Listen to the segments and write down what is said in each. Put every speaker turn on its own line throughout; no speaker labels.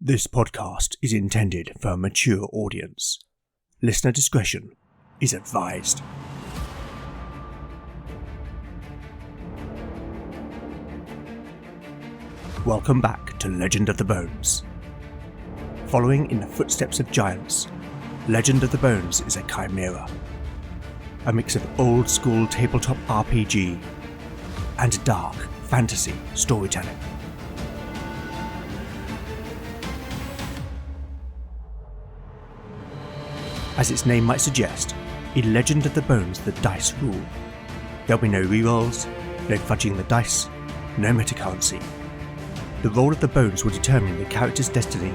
This podcast is intended for a mature audience. Listener discretion is advised. Welcome back to Legend of the Bones. Following in the footsteps of giants, Legend of the Bones is a chimera. A mix of old-school tabletop RPG and dark fantasy storytelling. As its name might suggest, in Legend of the Bones the dice rule. There'll be no rerolls, no fudging the dice, no metacurrency. The roll of the bones will determine the character's destiny,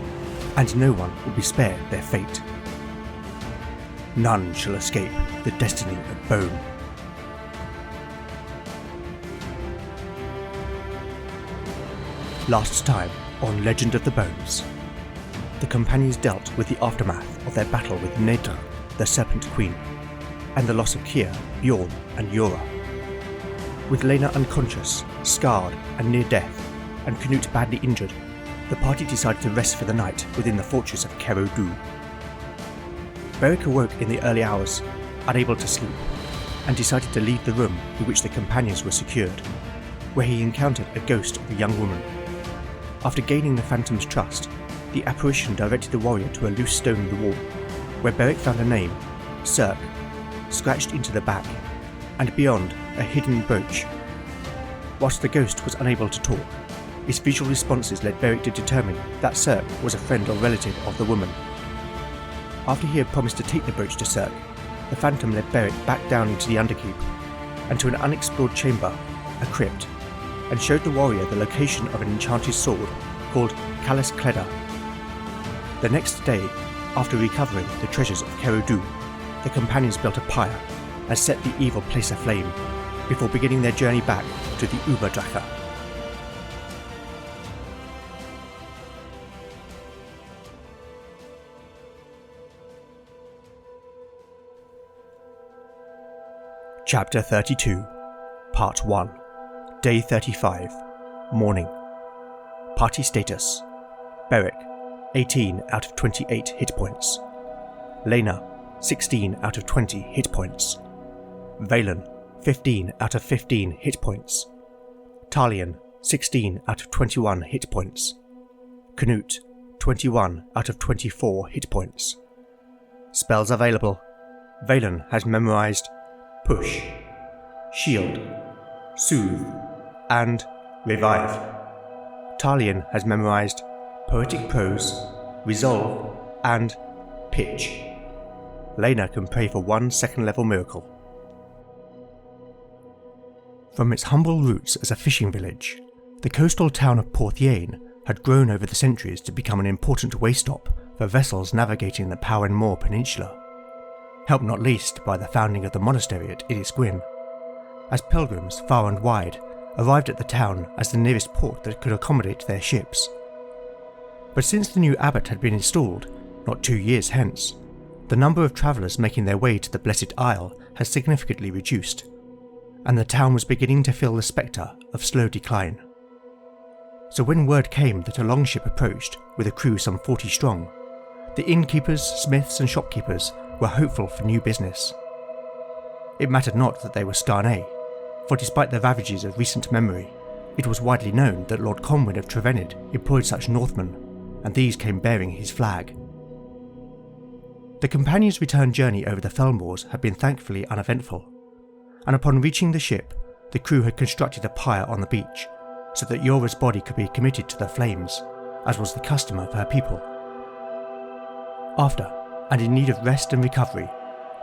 and no one will be spared their fate. None shall escape the destiny of bone. Last time on Legend of the Bones, the companions dealt with the aftermath of their battle with Nedra, the Serpent Queen, and the loss of Kier, Bjorn, and Yora. With Lena unconscious, scarred, and near death, and Canute badly injured, the party decided to rest for the night within the fortress of Kerodu. Beric awoke in the early hours, unable to sleep, and decided to leave the room in which the companions were secured, where he encountered a ghost of a young woman. After gaining the Phantom's trust, the apparition directed the warrior to a loose stone in the wall, where Beric found a name, Cirque, scratched into the back, and beyond a hidden brooch. Whilst the ghost was unable to talk, his visual responses led Beric to determine that Cirque was a friend or relative of the woman. After he had promised to take the brooch to Cirque, the Phantom led Beric back down into the Underkeep, and to an unexplored chamber, a crypt, and showed the warrior the location of an enchanted sword called Callus Cleda. The next day, after recovering the treasures of Kerodu, the companions built a pyre and set the evil place aflame, before beginning their journey back to the Uberdrache. Chapter 32, Part 1, Day 35, Morning. Party status: Beric, 18 out of 28 hit points. Lena, 16 out of 20 hit points. Valen, 15 out of 15 hit points. Talion, 16 out of 21 hit points. Canute, 21 out of 24 hit points. Spells available: Valen has memorized Push, Shield, Soothe, and Revive. Talion has memorized Poetic Prose, Resolve, and Pitch. Lena can pray for 1 second-level miracle. From its humble roots as a fishing village, the coastal town of Porthiane had grown over the centuries to become an important way stop for vessels navigating the Powen Moor Peninsula, helped not least by the founding of the monastery at Idisgwyn, as pilgrims far and wide arrived at the town as the nearest port that could accommodate their ships. But since the new abbot had been installed, not 2 years hence, the number of travellers making their way to the Blessed Isle had significantly reduced, and the town was beginning to feel the spectre of slow decline. So when word came that a longship approached with a crew some 40 strong, the innkeepers, smiths and shopkeepers were hopeful for new business. It mattered not that they were Scarnay, for despite the ravages of recent memory, it was widely known that Lord Conwyn of Trevenid employed such Northmen, and these came bearing his flag. The companions' return journey over the fell moors had been thankfully uneventful, and upon reaching the ship, the crew had constructed a pyre on the beach, so that Yora's body could be committed to the flames, as was the custom of her people. After, and in need of rest and recovery,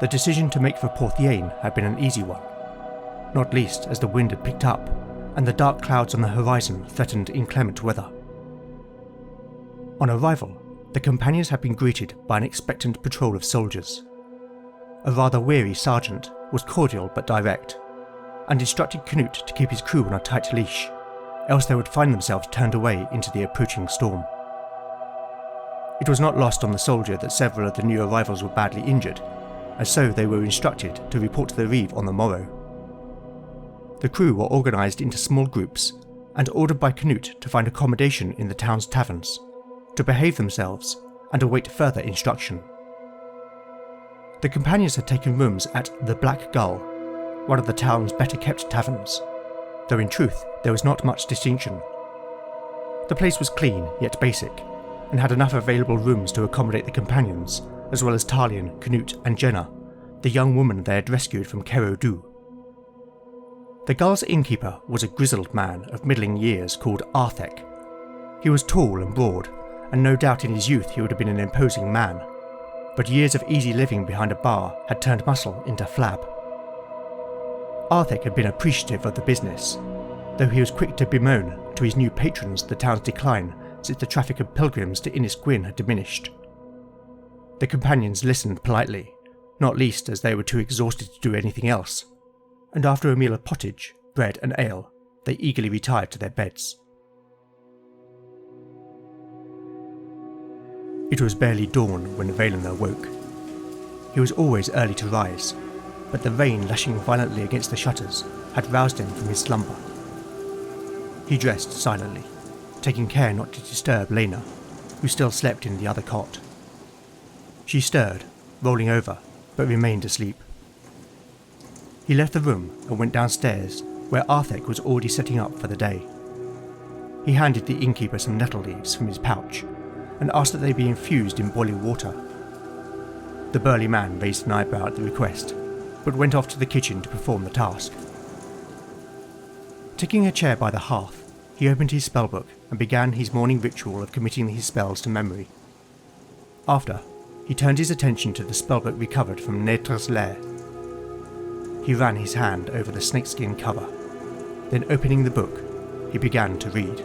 the decision to make for Porthiane had been an easy one, not least as the wind had picked up, and the dark clouds on the horizon threatened inclement weather. On arrival, the companions had been greeted by an expectant patrol of soldiers. A rather weary sergeant was cordial but direct, and instructed Canute to keep his crew on a tight leash, else they would find themselves turned away into the approaching storm. It was not lost on the soldier that several of the new arrivals were badly injured, and so they were instructed to report to the Reeve on the morrow. The crew were organised into small groups and ordered by Canute to find accommodation in the town's taverns, to behave themselves and await further instruction. The companions had taken rooms at the Black Gull, one of the town's better-kept taverns, though in truth there was not much distinction. The place was clean yet basic, and had enough available rooms to accommodate the companions, as well as Talion, Canute and Jenna, the young woman they had rescued from Kerodu. The Gull's innkeeper was a grizzled man of middling years called Arthek. He was tall and broad, and no doubt in his youth he would have been an imposing man, but years of easy living behind a bar had turned muscle into flab. Arthek had been appreciative of the business, though he was quick to bemoan to his new patrons the town's decline since the traffic of pilgrims to Innis Gwyn had diminished. The companions listened politely, not least as they were too exhausted to do anything else, and after a meal of pottage, bread and ale, they eagerly retired to their beds. It was barely dawn when Valen awoke. He was always early to rise, but the rain lashing violently against the shutters had roused him from his slumber. He dressed silently, taking care not to disturb Lena, who still slept in the other cot. She stirred, rolling over, but remained asleep. He left the room and went downstairs, where Arthek was already setting up for the day. He handed the innkeeper some nettle leaves from his pouch, and asked that they be infused in boiling water. The burly man raised an eyebrow at the request, but went off to the kitchen to perform the task. Taking a chair by the hearth, he opened his spellbook and began his morning ritual of committing his spells to memory. After, he turned his attention to the spellbook recovered from Netra's lair. He ran his hand over the snakeskin cover, then opening the book, he began to read.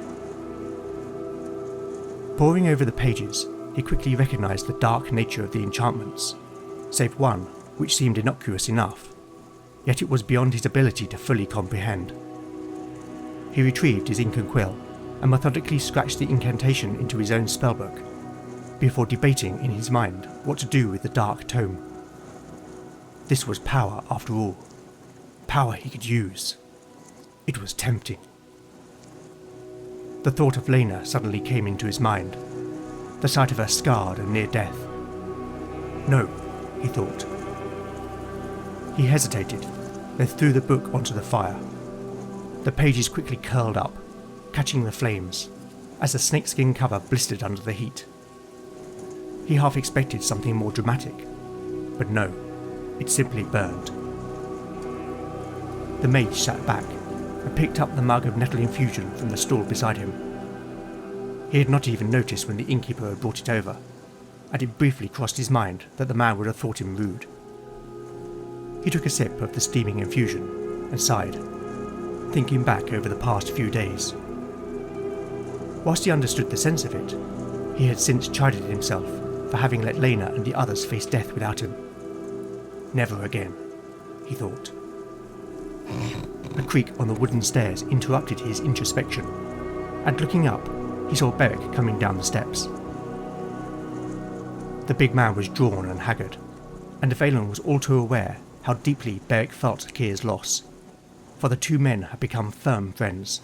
Poring over the pages, he quickly recognised the dark nature of the enchantments, save one which seemed innocuous enough, yet it was beyond his ability to fully comprehend. He retrieved his ink and quill, and methodically scratched the incantation into his own spellbook, before debating in his mind what to do with the dark tome. This was power after all. Power he could use. It was tempting. The thought of Lena suddenly came into his mind, the sight of her scarred and near death. No, he thought. He hesitated, then threw the book onto the fire. The pages quickly curled up, catching the flames, as the snakeskin cover blistered under the heat. He half expected something more dramatic, but no, it simply burned. The mage sat back and picked up the mug of nettle infusion from the stool beside him. He had not even noticed when the innkeeper had brought it over, and it briefly crossed his mind that the man would have thought him rude. He took a sip of the steaming infusion and sighed, thinking back over the past few days. Whilst he understood the sense of it, he had since chided himself for having let Lena and the others face death without him. Never again, he thought. A creak on the wooden stairs interrupted his introspection, and looking up, he saw Beric coming down the steps. The big man was drawn and haggard, and Valen was all too aware how deeply Beric felt Kyr's loss, for the two men had become firm friends.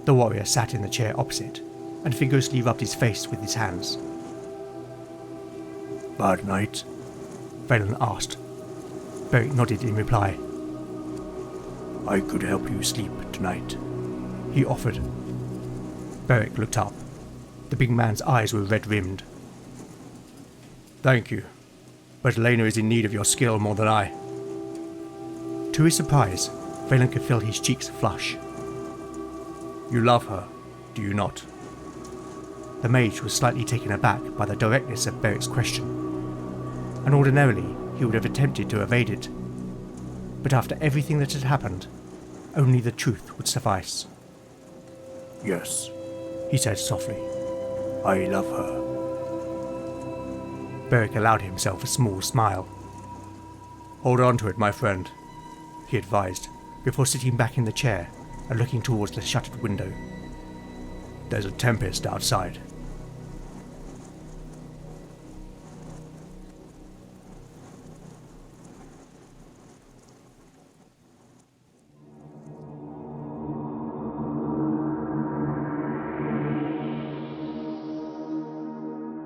The warrior sat in the chair opposite, and vigorously rubbed his face with his hands. "Bad night?" Valen asked. Beric nodded in reply. "I could help you sleep tonight," he offered. Beric looked up. The big man's eyes were red-rimmed. "Thank you, but Lena is in need of your skill more than I." To his surprise, Valen could feel his cheeks flush. "You love her, do you not?" The mage was slightly taken aback by the directness of Beric's question, and ordinarily he would have attempted to evade it. But after everything that had happened, only the truth would suffice. "Yes," he said softly. "I love her." Beric allowed himself a small smile. "Hold on to it, my friend," he advised, before sitting back in the chair and looking towards the shuttered window. "There's a tempest outside."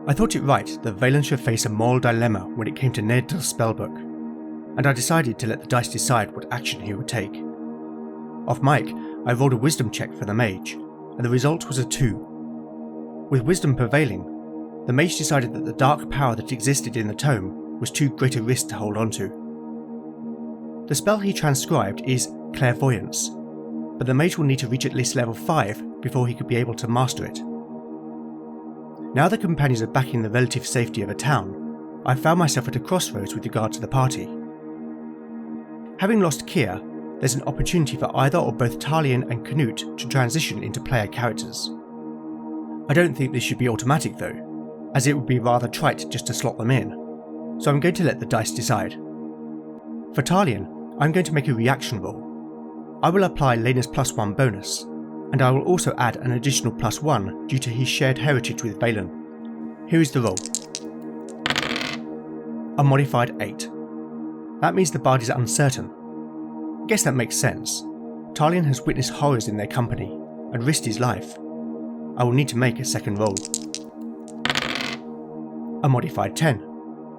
I thought it right that Valen should face a moral dilemma when it came to Nedr's spellbook, and I decided to let the dice decide what action he would take. Off mic, I rolled a wisdom check for the mage, and the result was a 2. With wisdom prevailing, the mage decided that the dark power that existed in the tome was too great a risk to hold onto. The spell he transcribed is Clairvoyance, but the mage will need to reach at least level 5 before he could be able to master it. Now the companions are back in the relative safety of a town, I found myself at a crossroads with regard to the party. Having lost Kier, there's an opportunity for either or both Talion and Canute to transition into player characters. I don't think this should be automatic though, as it would be rather trite just to slot them in, so I'm going to let the dice decide. For Talion, I'm going to make a reaction roll. I will apply Lena's +1 bonus, and I will also add an additional +1 due to his shared heritage with Valen. Here is the roll. A modified 8. That means the bard is uncertain. I guess that makes sense. Talion has witnessed horrors in their company and risked his life. I will need to make a second roll. A modified 10.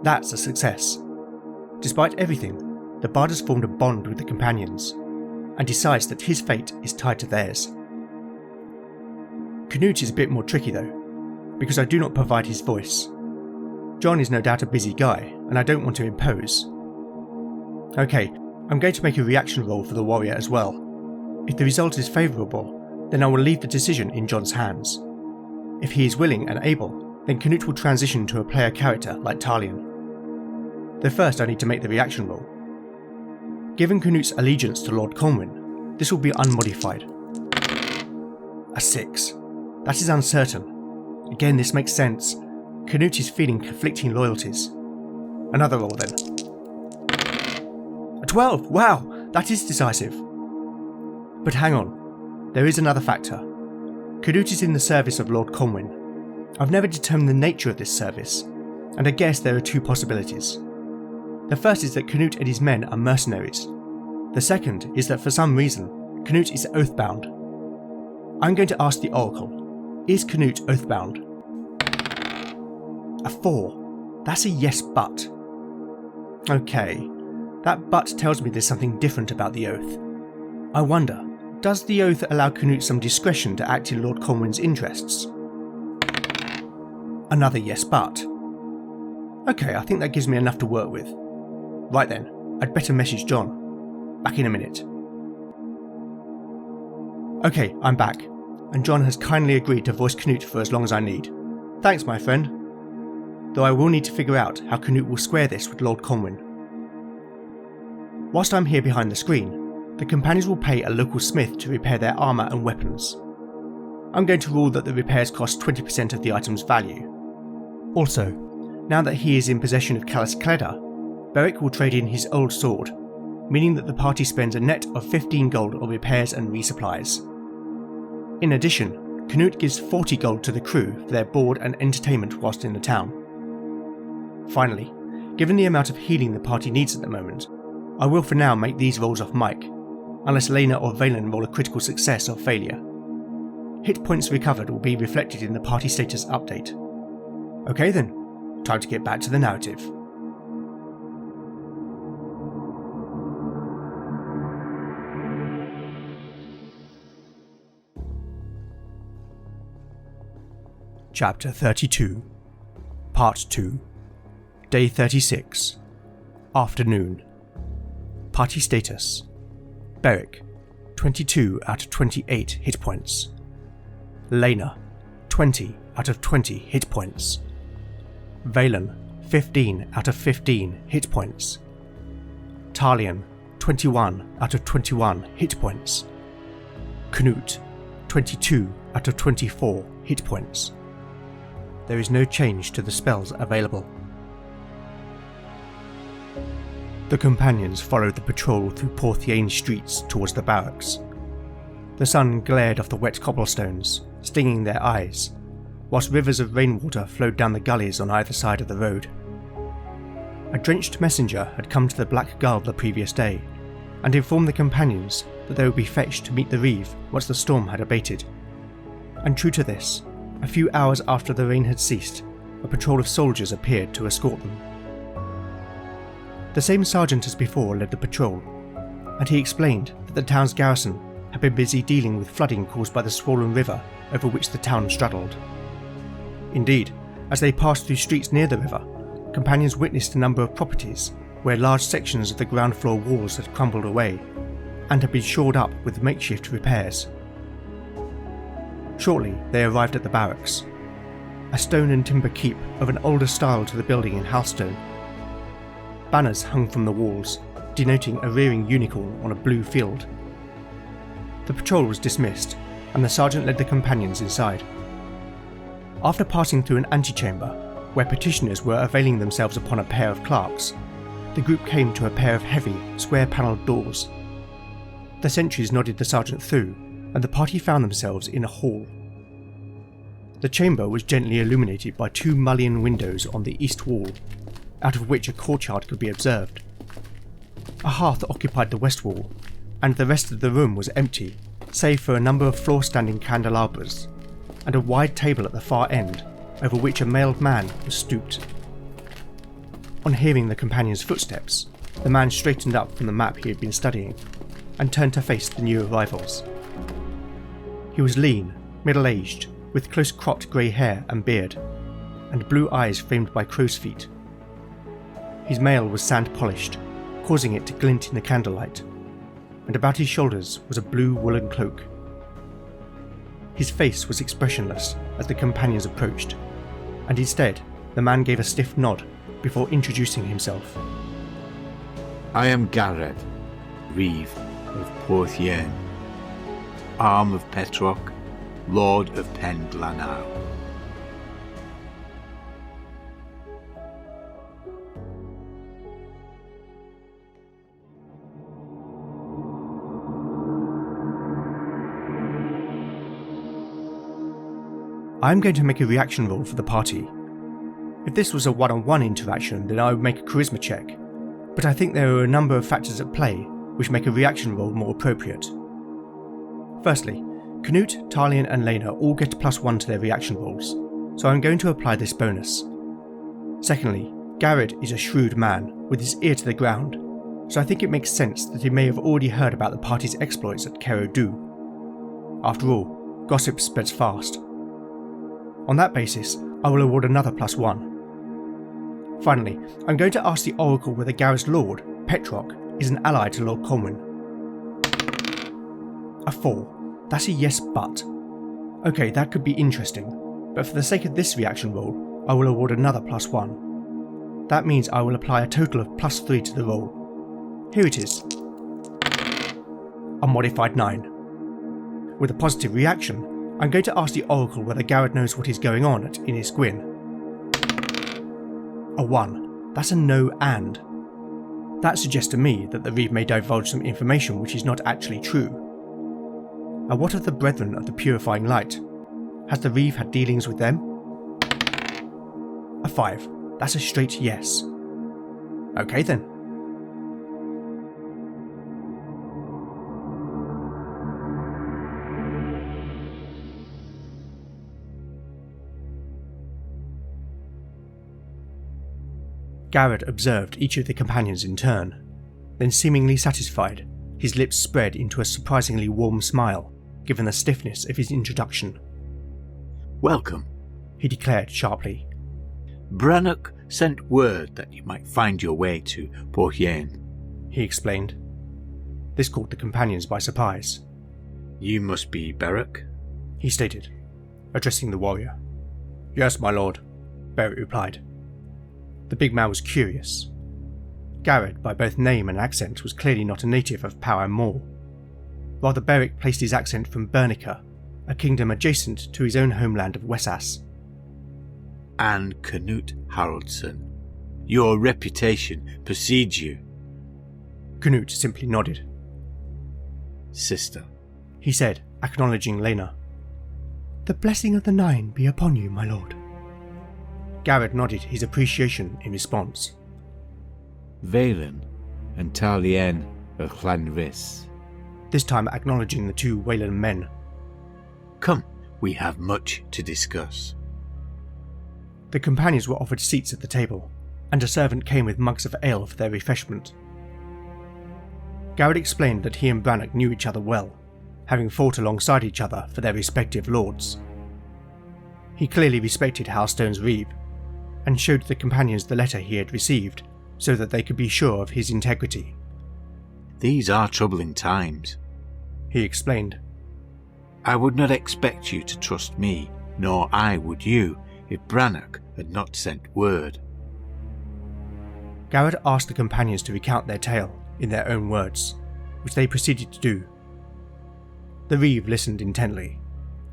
That's a success. Despite everything, the bard has formed a bond with the companions, and decides that his fate is tied to theirs. Canute is a bit more tricky though, because I do not provide his voice. Jon is no doubt a busy guy, and I don't want to impose. Okay, I'm going to make a reaction roll for the warrior as well. If the result is favourable, then I will leave the decision in Jon's hands. If he is willing and able, then Canute will transition to a player character like Talion. Though first I need to make the reaction roll. Given Canute's allegiance to Lord Cohen, this will be unmodified. A 6. That is uncertain. Again, this makes sense. Canute is feeling conflicting loyalties. Another roll then. A 12! Wow, that is decisive. But hang on, there is another factor. Canute is in the service of Lord Cohen. I've never determined the nature of this service, and I guess there are 2 possibilities. The first is that Canute and his men are mercenaries. The second is that for some reason, Canute is oathbound. I'm going to ask the Oracle, is Canute oathbound? A 4. That's a yes but. Okay, that but tells me there's something different about the oath. I wonder, does the oath allow Canute some discretion to act in Lord Cohen's interests? Another yes but. Okay, I think that gives me enough to work with. Right then, I'd better message Jon. Back in a minute. Okay, I'm back, and Jon has kindly agreed to voice Canute for as long as I need. Thanks, my friend. Though I will need to figure out how Canute will square this with Lord Cohen. Whilst I'm here behind the screen, the companions will pay a local smith to repair their armour and weapons. I'm going to rule that the repairs cost 20% of the item's value. Also, now that he is in possession of Callus Cleda, Beric will trade in his old sword, meaning that the party spends a net of 15 gold on repairs and resupplies. In addition, Canute gives 40 gold to the crew for their board and entertainment whilst in the town. Finally, given the amount of healing the party needs at the moment, I will for now make these rolls off mic, unless Lena or Valen roll a critical success or failure. Hit points recovered will be reflected in the party status update. Okay then, time to get back to the narrative. Chapter 32, Part 2, Day 36, Afternoon. Party status: Beric, 22 out of 28 hit points. Lena, 20 out of 20 hit points. Valen, 15 out of 15 hit points. Talion, 21 out of 21 hit points. Canute, 22 out of 24 hit points. There is no change to the spells available. The companions followed the patrol through Porthiane streets towards the barracks. The sun glared off the wet cobblestones, stinging their eyes, whilst rivers of rainwater flowed down the gullies on either side of the road. A drenched messenger had come to the Black Guard the previous day, and informed the companions that they would be fetched to meet the Reeve once the storm had abated. And true to this, a few hours after the rain had ceased, a patrol of soldiers appeared to escort them. The same sergeant as before led the patrol, and he explained that the town's garrison had been busy dealing with flooding caused by the swollen river over which the town straddled. Indeed, as they passed through streets near the river, companions witnessed a number of properties where large sections of the ground floor walls had crumbled away and had been shored up with makeshift repairs. Shortly they arrived at the barracks, a stone and timber keep of an older style to the building in Halstone. Banners hung from the walls, denoting a rearing unicorn on a blue field. The patrol was dismissed, and the sergeant led the companions inside. After passing through an antechamber, where petitioners were availing themselves upon a pair of clerks, the group came to a pair of heavy, square-panelled doors. The sentries nodded the sergeant through, and the party found themselves in a hall. The chamber was gently illuminated by 2 mullioned windows on the east wall, out of which a courtyard could be observed. A hearth occupied the west wall, and the rest of the room was empty, save for a number of floor-standing candelabras, and a wide table at the far end, over which a mailed man was stooped. On hearing the companion's footsteps, the man straightened up from the map he had been studying, and turned to face the new arrivals. He was lean, middle-aged, with close-cropped grey hair and beard, and blue eyes framed by crow's feet. His mail was sand-polished, causing it to glint in the candlelight, and about his shoulders was a blue woolen cloak. His face was expressionless as the companions approached, and instead the man gave a stiff nod before introducing himself.
I am Garrett, Reeve of Porthien, arm of Petroc, Lord of Pendlanau.
I am going to make a reaction roll for the party. If this was a one-on-one interaction, then I would make a charisma check, but I think there are a number of factors at play which make a reaction roll more appropriate. Firstly, Canute, Talion and Lena all get +1 to their reaction rolls, so I'm going to apply this bonus. Secondly, Garrett is a shrewd man with his ear to the ground, so I think it makes sense that he may have already heard about the party's exploits at Kerodu. After all, gossip spreads fast. On that basis, I will award another +1. Finally, I'm going to ask the Oracle whether Garrett's lord, Petroc, is an ally to Lord Colwyn. A 4. That's a yes but. Okay, that could be interesting, but for the sake of this reaction roll, I will award another +1. That means I will apply a total of +3 to the roll. Here it is. A modified 9. With a positive reaction, I'm going to ask the Oracle whether Garrett knows what is going on at Innis Gwyn. A 1. That's a no and. That suggests to me that the Reeve may divulge some information which is not actually true. And what of the Brethren of the Purifying Light? Has the Reeve had dealings with them? A 5. That's a straight yes. Okay then. Garrett observed each of the companions in turn, then seemingly satisfied, his lips spread into a surprisingly warm smile, given the stiffness of his introduction.
Welcome,
he declared sharply.
Brannock sent word that you might find your way to Porthien,
he explained. This caught the companions by surprise.
You must be Beric,
he stated, addressing the warrior. Yes, my lord, Beric replied. The big man was curious. Garrett, by both name and accent, was clearly not a native of Power Moor. Rather, Beric placed his accent from Bernica, a kingdom adjacent to his own homeland of Wessass.
And Canute Haraldsson. Your reputation precedes you.
Canute simply nodded.
Sister,
he said, acknowledging Lena. The blessing of the Nine be upon you, my lord. Garrett nodded his appreciation in response.
Valen and Talien of Llanrhys.
This time acknowledging the 2 Wayland men.
Come, we have much to discuss.
The companions were offered seats at the table, and a servant came with mugs of ale for their refreshment. Garrett explained that he and Brannock knew each other well, having fought alongside each other for their respective lords. He clearly respected Halstone's reeve, and showed the companions the letter he had received so that they could be sure of his integrity.
"These are troubling times,"
he explained.
"I would not expect you to trust me, nor I would you, if Brannock had not sent word."
Garrett asked the companions to recount their tale in their own words, which they proceeded to do. The reeve listened intently,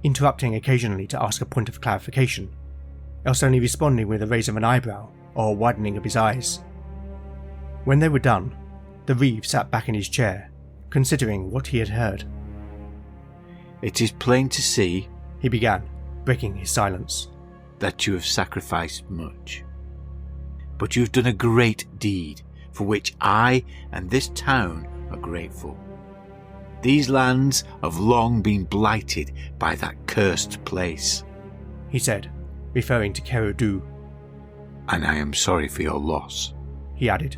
interrupting occasionally to ask a point of clarification, else only responding with a raise of an eyebrow or a widening of his eyes. When they were done, the reeve sat back in his chair, considering what he had heard.
"It is plain to see,"
he began, breaking his silence,
"that you have sacrificed much. But you have done a great deed, for which I and this town are grateful. These lands have long been blighted by that cursed place,"
he said, referring to Kerudu.
"and I am sorry for your loss,"
he added.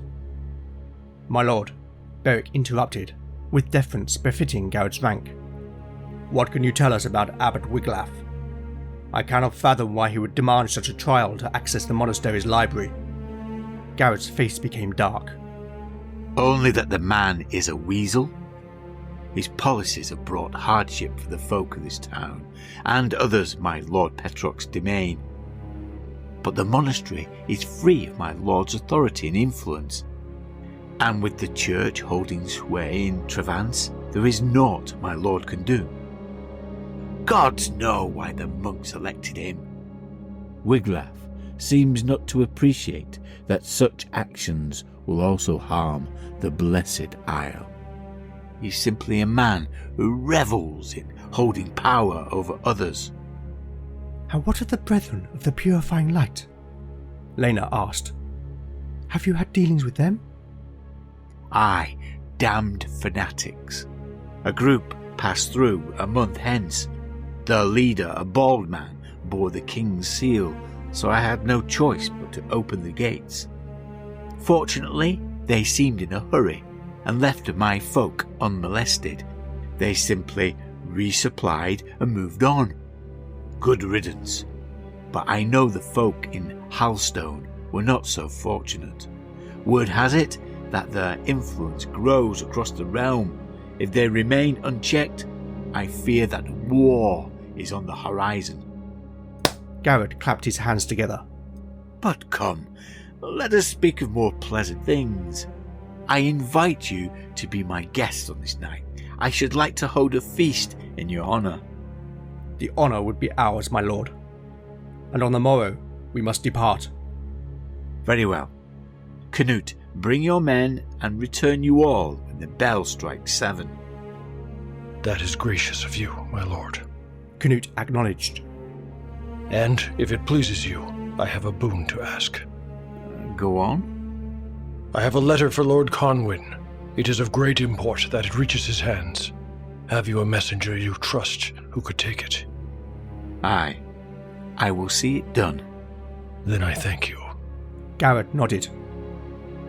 "My lord," Beric interrupted, with deference befitting Garrett's rank. "What can you tell us about Abbot Wiglaf? I cannot fathom why he would demand such a trial to access the monastery's library." Garrett's face became dark.
"Only that the man is a weasel. His policies have brought hardship for the folk of this town, and others my Lord Petrock's domain. But the monastery is free of my lord's authority and influence, and with the church holding sway in Trevance, there is naught my lord can do. Gods know why the monks elected him."
Wiglaf seems not to appreciate that such actions will also harm the Blessed Isle.
"He's simply a man who revels in holding power over others."
"And what of the Brethren of the Purifying Light?" Lena asked. "Have you had dealings with them?"
"Aye, damned fanatics. A group passed through a month hence. Their leader, a bald man, bore the king's seal, so I had no choice but to open the gates. Fortunately, they seemed in a hurry and left my folk unmolested. They simply resupplied and moved on. Good riddance. But I know the folk in Halstone were not so fortunate. Word has it that their influence grows across the realm. If they remain unchecked, I fear that war is on the horizon."
Garrett clapped his hands together.
"But come, let us speak of more pleasant things. I invite you to be my guest on this night. I should like to hold a feast in your honour."
"The honour would be ours, my lord. And on the morrow we must depart."
"Very well. Canute, bring your men and return you all when the bell strikes 7.
"That is gracious of you, my lord."
Canute acknowledged.
"And if it pleases you, I have a boon to ask."
Go on."
"I have a letter for Lord Conwyn. It is of great import that it reaches his hands. Have you a messenger you trust who could take it?"
"Aye, I will see it done."
"Then I thank you."
Garrett nodded.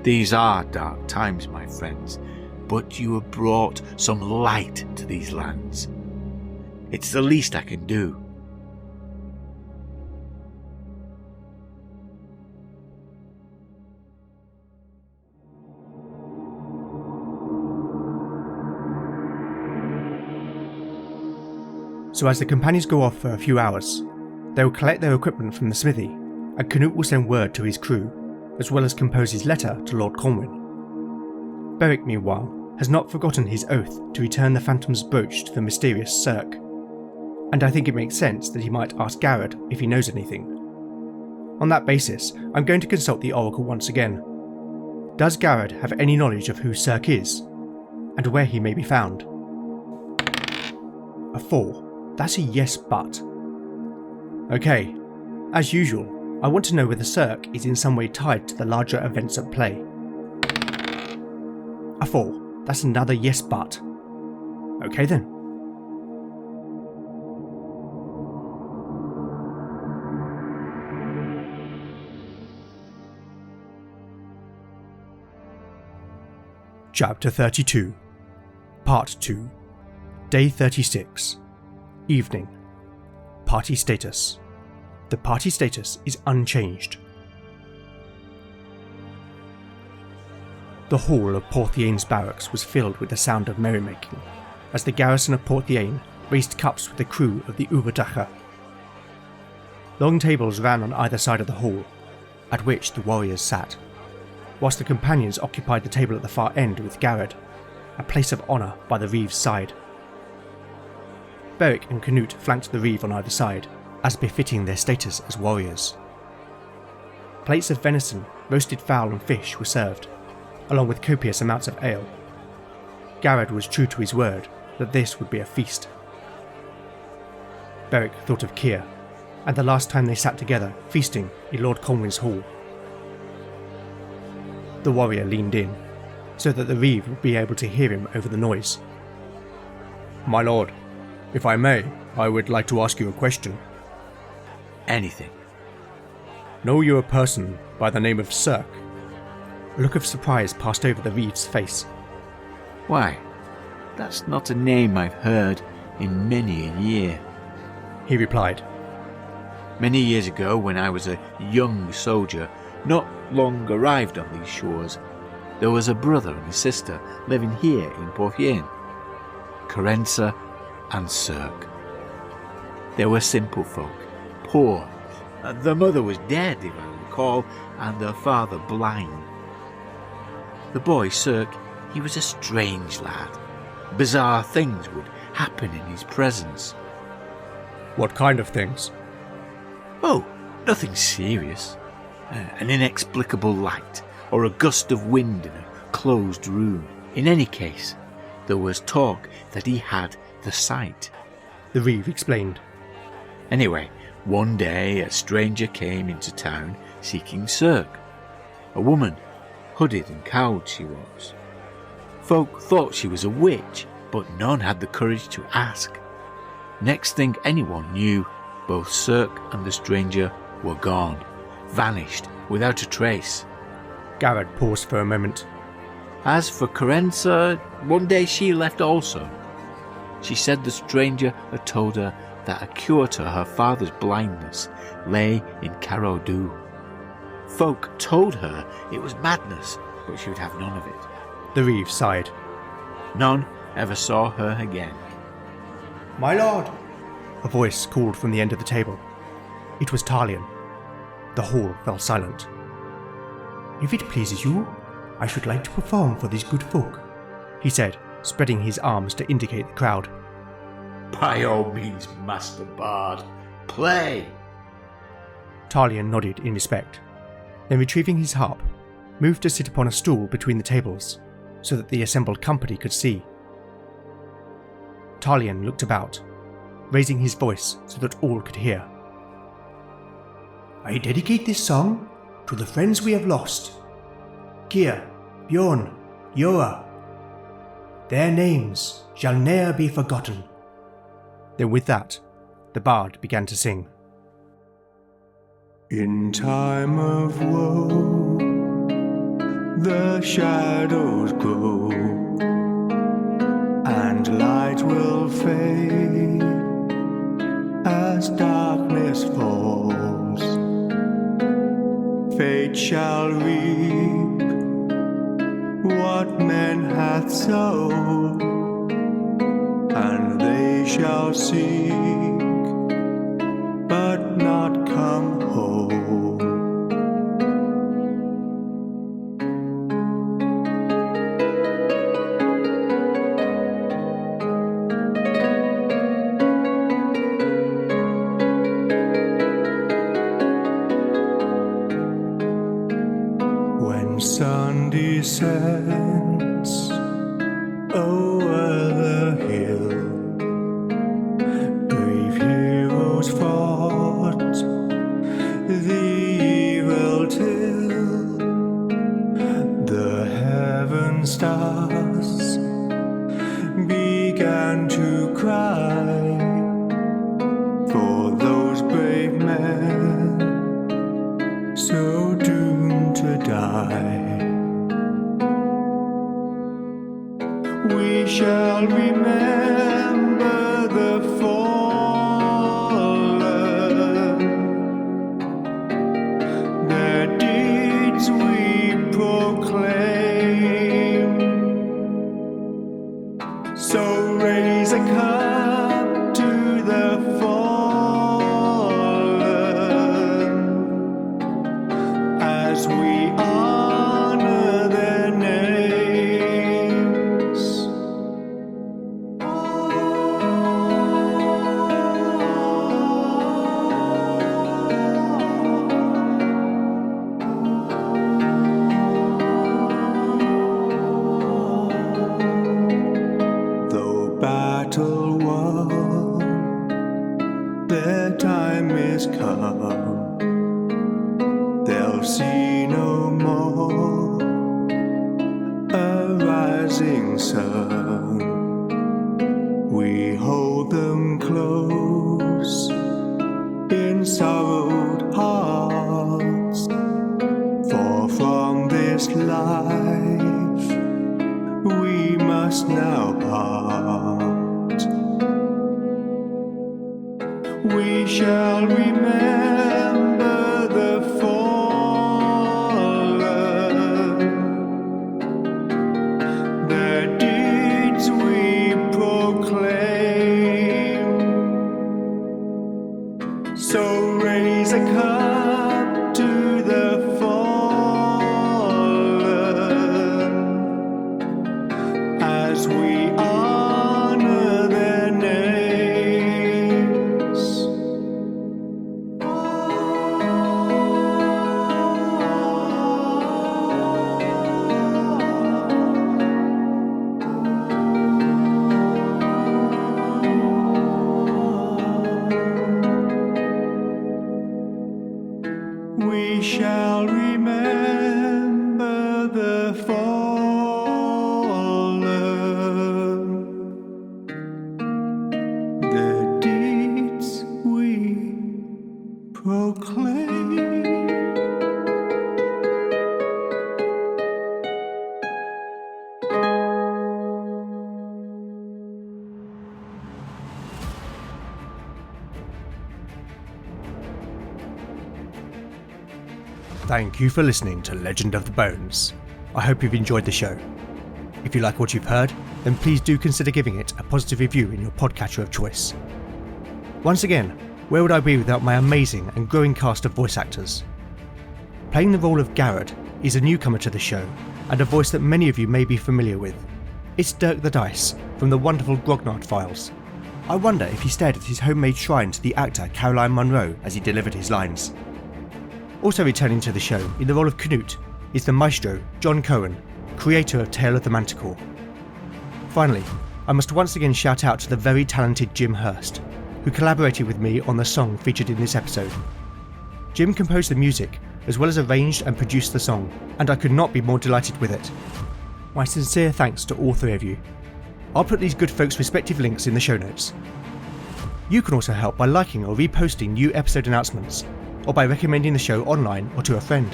"These are dark times, my friends, but you have brought some light to these lands. It's the least I can do."
So as the companions go off for a few hours, they will collect their equipment from the smithy, and Canute will send word to his crew, as well as compose his letter to Lord Conwyn. Beric, meanwhile, has not forgotten his oath to return the Phantom's brooch to the mysterious Cirque, and I think it makes sense that he might ask Garrett if he knows anything. On that basis, I'm going to consult the Oracle once again. Does Garrett have any knowledge of who Cirque is, and where he may be found? A 4. That's a yes, but. Okay, as usual, I want to know whether Cirque is in some way tied to the larger events at play. A 4. That's another yes, but. Okay then. Chapter 32, Part 2, Day 36, Evening. Party status. The party status is unchanged. The hall of Porthiane's barracks was filled with the sound of merrymaking, as the garrison of Porthiane raised cups with the crew of the Uberdacher. Long tables ran on either side of the hall, at which the warriors sat, whilst the companions occupied the table at the far end with Garrod, a place of honour by the Reeve's side. Beric and Canute flanked the Reeve on either side, as befitting their status as warriors. Plates of venison, roasted fowl and fish were served, along with copious amounts of ale. Garrod was true to his word that this would be a feast. Beric thought of Keir, and the last time they sat together feasting in Lord Conwyn's hall. The warrior leaned in, so that the Reeve would be able to hear him over the noise.
My lord, if I may, I would like to ask you a question.
Anything.
Know you a person by the name of Cirque?
A look of surprise passed over the Reeve's face.
Why, that's not a name I've heard in many a year,
he replied.
Many years ago, when I was a young soldier, not long arrived on these shores, there was a brother and a sister living here in Porthiane, Corenza and Cirque. They were simple folk, poor. The mother was dead, if I recall, and the father blind. The boy, Cirque, he was a strange lad. Bizarre things would happen in his presence.
What kind of things?
Oh, nothing serious. An inexplicable light, or a gust of wind in a closed room. In any case, there was talk that he had the sight,
the Reeve explained.
Anyway, one day a stranger came into town seeking Cirque. A woman, hooded and cowled she was. Folk thought she was a witch, but none had the courage to ask. Next thing anyone knew, both Cirque and the stranger were gone, vanished without a trace.
Garrod paused for a moment.
As for Corenza, one day she left also. She said the stranger had told her that a cure to her father's blindness lay in Carodu. Folk told her it was madness, but she would have none of it.
The Reeve sighed.
None ever saw her again.
My lord! A voice called from the end of the table. It was Talion. The hall fell silent. If it pleases you, I should like to perform for these good folk, he said, spreading his arms to indicate the crowd.
By all means, Master Bard, play!
Talion nodded in respect, then retrieving his harp, moved to sit upon a stool between the tables, so that the assembled company could see. Talion looked about, raising his voice so that all could hear. I dedicate this song to the friends we have lost. Keir, Bjorn, Jora. Their names shall ne'er be forgotten. Then with that, the bard began to sing. In time of woe, the shadows grow, and light will fade as darkness falls. Fate shall reap what men hath sown, and they shall seek, but not come home. When sun descends over the hill, brave heroes fought the evil till the heaven stars began to cry for those brave men so doomed to die.
shall remember the fallen, their deeds we proclaim. So raise a cup to the fallen as we honor their names. Though battle won, their time is come. They'll see no more a rising sun. We hold them close in sorrowed hearts, for from this life we must now part. We shall remember the fallen, their deeds we proclaim. So raise a cup to the fallen as we honor their names. We shall remember the fallen, the deeds we proclaim.
Thank you for listening to Legend of the Bones. I hope you've enjoyed the show. If you like what you've heard, then please do consider giving it a positive review in your podcatcher of choice. Once again, where would I be without my amazing and growing cast of voice actors? Playing the role of Garrod is a newcomer to the show, and a voice that many of you may be familiar with. It's Dirk the Dice from the wonderful Grognard Files. I wonder if he stared at his homemade shrine to the actor Caroline Munro as he delivered his lines. Also returning to the show in the role of Canute is the maestro Jon Cohen, creator of Tale of the Manticore. Finally, I must once again shout out to the very talented Jim Hurst, who collaborated with me on the song featured in this episode. Jim composed the music, as well as arranged and produced the song, and I could not be more delighted with it. My sincere thanks to all three of you. I'll put these good folks' respective links in the show notes. You can also help by liking or reposting new episode announcements, or by recommending the show online or to a friend.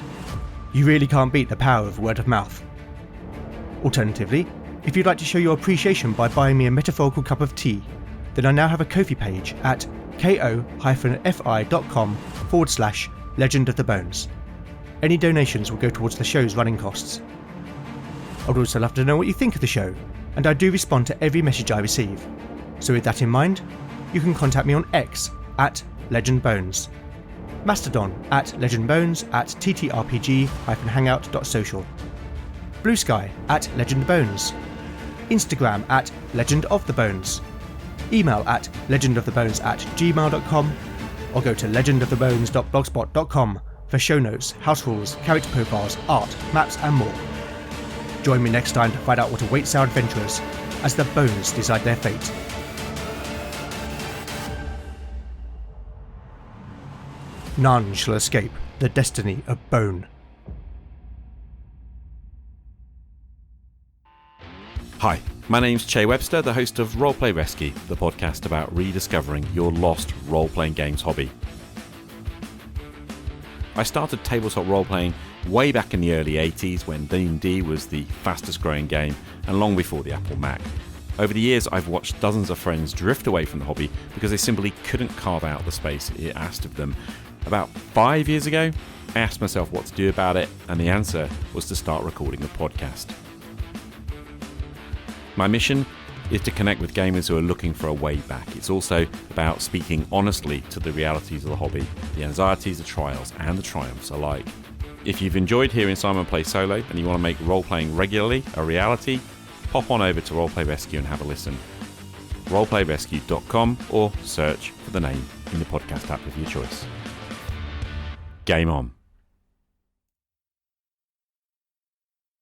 You really can't beat the power of word of mouth. Alternatively, if you'd like to show your appreciation by buying me a metaphorical cup of tea, then I now have a Ko-fi page at ko-fi.com/Legend of the Bones. Any donations will go towards the show's running costs. I'd also love to know what you think of the show, and I do respond to every message I receive. So with that in mind, you can contact me on X at LegendBones, Mastodon at LegendBones at ttrpg-hangout.social, Blue Sky at LegendBones, Instagram at LegendOfTheBones, email at legendofthebones@gmail.com, or go to legendofthebones.blogspot.com for show notes, house rules, character profiles, art, maps and more. Join me next time to find out what awaits our adventurers as the bones decide their fate. None shall escape the destiny of Bone.
Hi, my name's Che Webster, the host of Roleplay Rescue, the podcast about rediscovering your lost role-playing games hobby. I started tabletop role-playing way back in the early 80s when D&D was the fastest growing game and long before the Apple Mac. Over the years, I've watched dozens of friends drift away from the hobby because they simply couldn't carve out the space it asked of them. About 5 years ago, I asked myself what to do about it, and the answer was to start recording a podcast. My mission is to connect with gamers who are looking for a way back. It's also about speaking honestly to the realities of the hobby, the anxieties, the trials, and the triumphs alike. If you've enjoyed hearing Simon play solo and you want to make role-playing regularly a reality, pop on over to Roleplay Rescue and have a listen. roleplayrescue.com or search for the name in the podcast app of your choice. Game on.